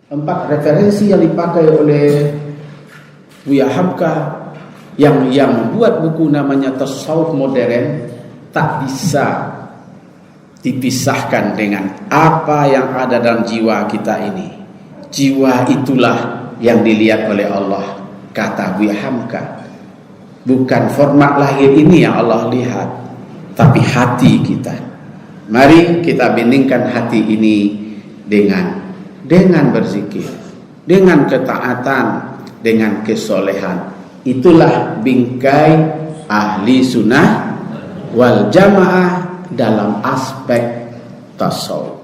4 referensi yang dipakai oleh Buya Hamka yang membuat buku namanya Tasawuf Modern tak bisa dipisahkan dengan apa yang ada dalam jiwa kita ini. Jiwa itulah yang dilihat oleh Allah, kata Buya Hamka. Bukan format lahir ini yang Allah lihat, tapi hati kita. Mari kita bindingkan hati ini dengan berzikir, dengan ketaatan, dengan kesolehan. Itulah bingkai ahli sunnah wal jamaah dalam aspek tasawuf.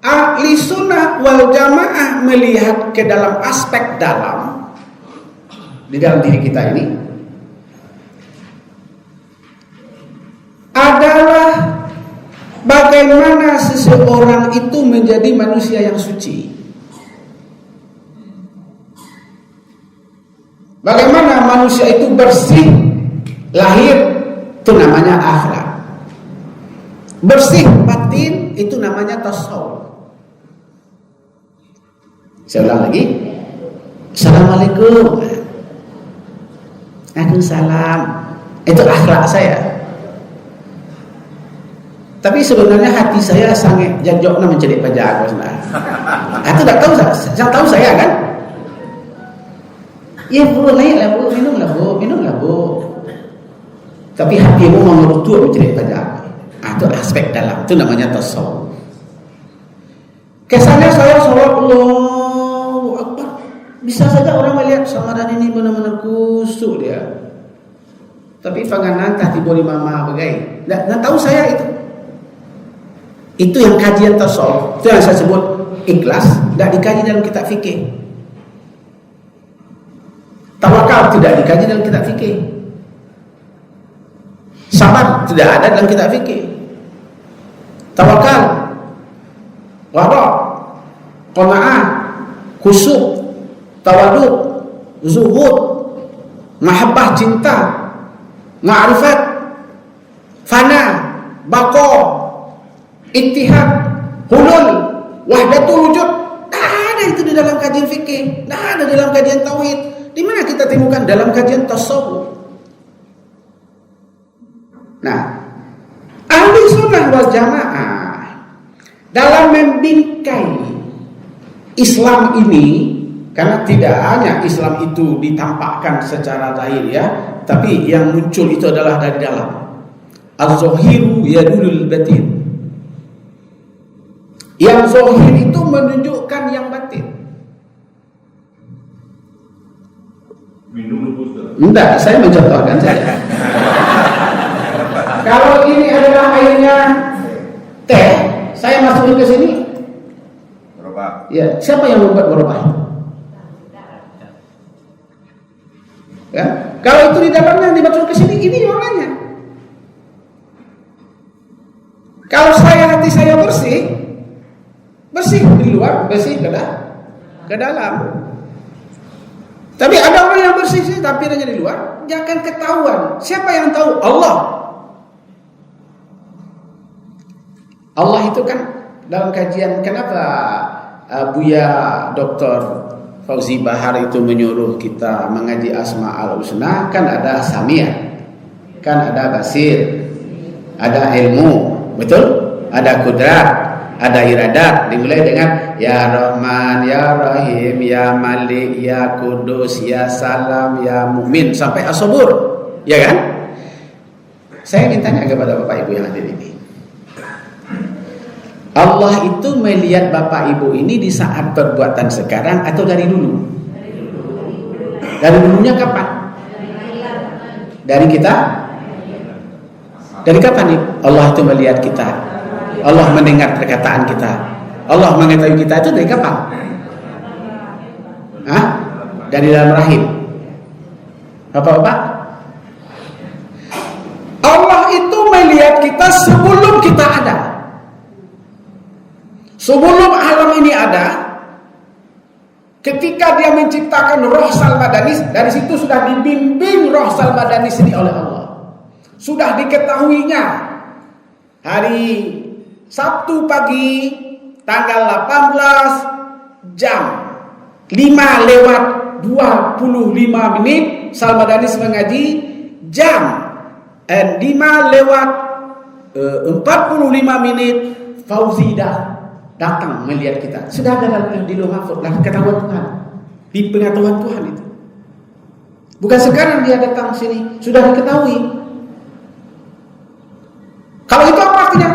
Ahli sunnah wal jamaah melihat ke dalam aspek dalam di dalam diri kita ini adalah bagaimana seseorang itu menjadi manusia yang suci. Bagaimana manusia itu bersih lahir, itu namanya akhlak. Bersih batin, itu namanya tasawuf. Saya ulang lagi. Assalamualaikum. Waalaikumsalam. Itu akhlak saya. Tapi sebenarnya hati saya sangat jajokna mencari pajak sebenarnya. Itu tak tahu saya. Yang tahu saya kan? Ya bu, naiklah bu, minumlah bu. Tapi hatimu mengerutu mencari pajak. Itu aspek dalam. Itu namanya tasawuf. Kesannya saya sholat Allahu Akbar. Bisa saja orang melihat Ramadan ini benar-benar kusuk dia. Tapi panganan tak tiba di mama bagai. Nggak tahu saya itu. Itu yang kajian tasawuf. Itu yang saya sebut ikhlas. Tidak dikaji dalam kitab fikih. Tawakal tidak dikaji dalam kitab fikih. Sabar tidak ada dalam kitab fikih. Tawakal, wara', qanaah, khusyuk, tawaduk, zuhud, mahabbah cinta, ma'rifat, fana, baqa, ittihad, hulul, wahdatul wujud. Tak ada itu di dalam kajian fikih, tak ada dalam kajian tauhid. Di mana kita temukan dalam kajian tasawuf? Nah, ahli sunnah wal jamaah dalam membingkai Islam ini, karena tidak hanya Islam itu ditampakkan secara zahir ya, tapi yang muncul itu adalah dari dalam. Az-zahiru yadulul batin. Yang zahir itu menunjukkan yang batin. Minum Ustaz. Enggak, saya mencontohkan saja. Kalau ini adalah airnya teh, saya masukin ke sini. Berubah. Ya, siapa yang membuat berubah? Ya, kalau itu di dalamnya dimasukkan ke sini, ini warnanya. Kalau hati saya bersih di luar, bersih ke dalam. Tapi ada orang yang bersih sih, tapi hanya di luar, jangan ketahuan. Siapa yang tahu? Allah. Allah itu kan dalam kajian, kenapa Buya Dr. Fauzi Bahar itu menyuruh kita mengaji Asma'ul Husna? Kan ada Samia, kan ada Basir, ada ilmu, betul? Ada kudrat, ada iradat. Dimulai dengan Ya Rahman, Ya Rahim, Ya Malik, Ya Kudus, Ya Salam, Ya Mu'min, sampai As-Sabur, ya kan? Saya ingin tanya kepada Bapak Ibu yang hadir ini, Allah itu melihat Bapak Ibu ini di saat perbuatan sekarang atau dari dulu? Dari dulunya kapan? Dari kita? Dari kapan nih Allah itu melihat kita? Allah mendengar perkataan kita. Allah mengetahui kita itu dari kapan? Hah? Dari dalam rahim. Bapak-bapak, Allah itu melihat kita sebelum kita ada. Sebelum alam ini ada, ketika dia menciptakan roh Salmadanis, dari situ sudah dibimbing roh Salmadanis ini oleh Allah. Sudah diketahuinya hari Sabtu pagi tanggal 18 jam 5:25 Salmadanis mengaji, jam 5:45 Fauzi datang melihat kita. Sudah ada di Lauh Mahfuz, dalam ketahuan Tuhan, di pengetahuan Tuhan itu. Bukan sekarang dia datang sini, sudah diketahui. Kalau itu apa artinya?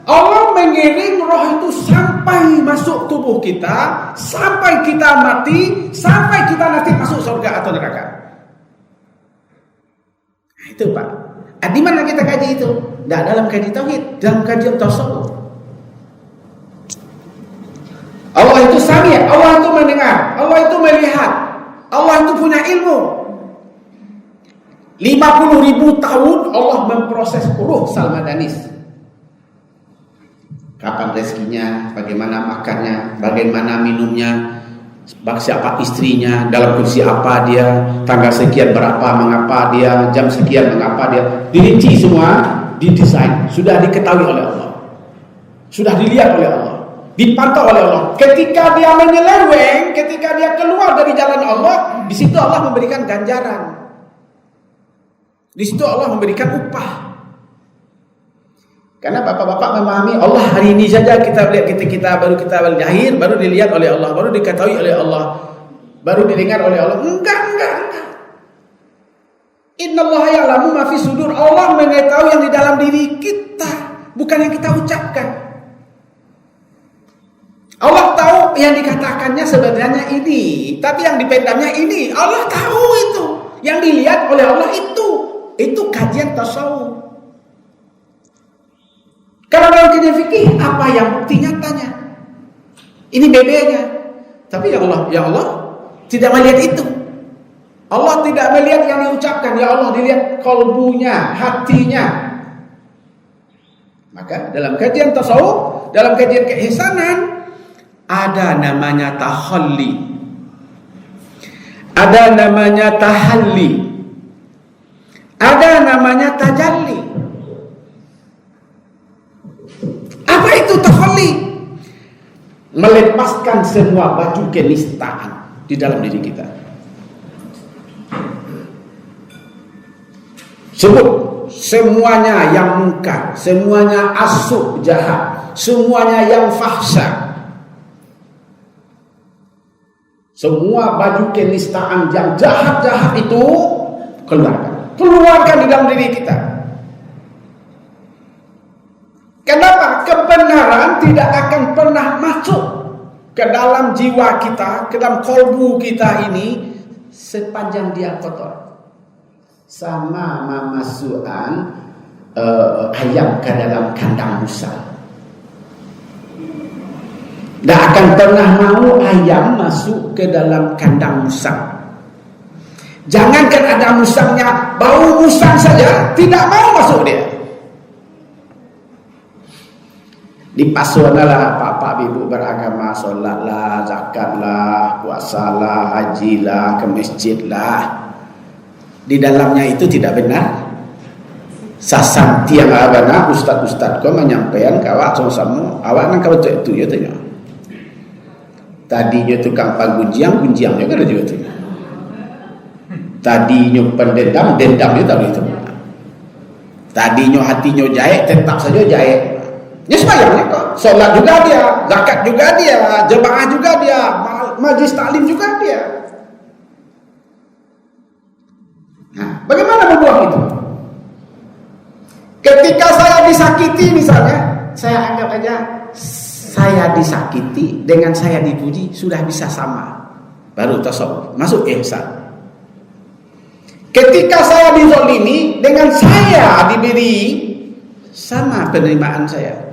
Allah mengiring roh itu sampai masuk tubuh kita, sampai kita mati, sampai kita nanti masuk surga atau neraka. Nah, itu Pak. Di mana kita kaji itu? Tidak dalam kaji tauhid, dalam kajian tasawuf. Allah itu sami, Allah itu mendengar, Allah itu melihat, Allah itu punya ilmu. 50.000 tahun Allah memproses ruh Salmadanis. Kapan rezekinya, bagaimana makannya, bagaimana minumnya, siapa istrinya, dalam kondisi apa dia, tanggal sekian berapa, mengapa dia, jam sekian mengapa dia, dirinci semua, didesain, sudah diketahui oleh Allah, sudah dilihat oleh Allah, dipantau oleh Allah. Ketika dia menyeleweng, ketika dia keluar dari jalan Allah, di situ Allah memberikan ganjaran, di situ Allah memberikan upah. Karena bapak-bapak memahami Allah hari ini saja kita lihat kita baru kita lahir, baru dilihat oleh Allah, baru diketahui oleh Allah, baru didengar oleh Allah. Enggak. Innallaha ya'lamu ma fi sudur. Allah mengetahui yang di dalam diri kita, bukan yang kita ucapkan. Allah tahu yang dikatakannya sebenarnya ini, tapi yang dipendamnya ini. Allah tahu itu. Yang dilihat oleh Allah itu kajian tasawuf. Kalau dalam kajian fikih, apa yang bukti nyatanya? Ini bedanya. Tapi ya Allah tidak melihat itu. Allah tidak melihat yang diucapkan. Ya Allah dilihat kalbunya, hatinya. Maka dalam kajian tasawuf, dalam kajian keihsanan, ada namanya tahalli, ada namanya tahalli, ada namanya tajalli. Apa itu tahalli? Melepaskan semua baju kenistaan di dalam diri kita. Sebut semuanya yang mungkar, semuanya asyuk jahat, semuanya yang fahsya, semua baju kenistaan yang jahat-jahat itu keluarkan di dalam diri kita. Kenapa? Kebenaran tidak akan pernah masuk ke dalam jiwa kita, ke dalam kolbu kita ini sepanjang dia kotor. Sama memasukkan ayam ke dalam kandang musang. Tidak akan pernah mau ayam masuk ke dalam kandang musang. Jangankan ada musangnya, bau musang saja tidak mau masuk dia. Dipasuanalah bapak ibu beragama, sholatlah, zakatlah, puasalah, hajilah, ke masjidlah. Di dalamnya itu tidak benar. Sasan tiang abana ustad kau menyampaikan kawak sama awak nang kau itu ya tanya. Tadinya tukang pagunjiang juga ada juga tanya. Tadinya pendendam juga tak itu. Tadinya hatinya jahit tetap saja jahit. Ya sembahyangnya kok, sholat juga dia, zakat juga dia, jemaah juga dia, majlis taklim juga dia. Nah, bagaimana membuang itu? Ketika saya disakiti misalnya, saya anggap aja saya disakiti dengan saya dipuji sudah bisa sama. Baru tasawuf, masuk ihsan. Ketika saya dizolimi dengan saya diberi sama penerimaan saya.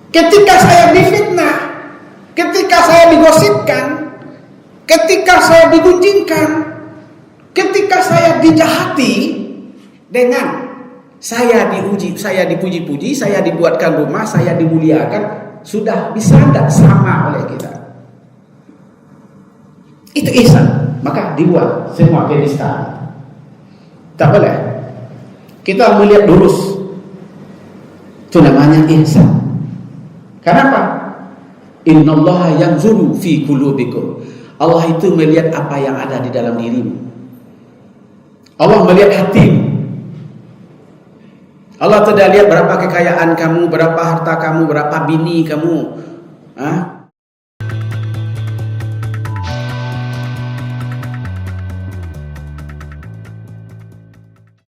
Ketika saya difitnah, ketika saya digosipkan, Ketika saya digunjingkan, ketika saya dijahati, dengan saya diuji, saya dipuji-puji, saya dibuatkan rumah, saya dimuliakan, sudah bisa tidak sama oleh kita? Itu ihsan. Maka dibuat semua kedistaan. Tak boleh. Kita melihat lurus. Itu namanya ihsan. Kenapa? Innallaha yanzuru fi qulubikum. Allah itu melihat apa yang ada di dalam dirimu. Allah melihat hatimu. Allah tidak lihat berapa kekayaan kamu, berapa harta kamu, berapa bini kamu.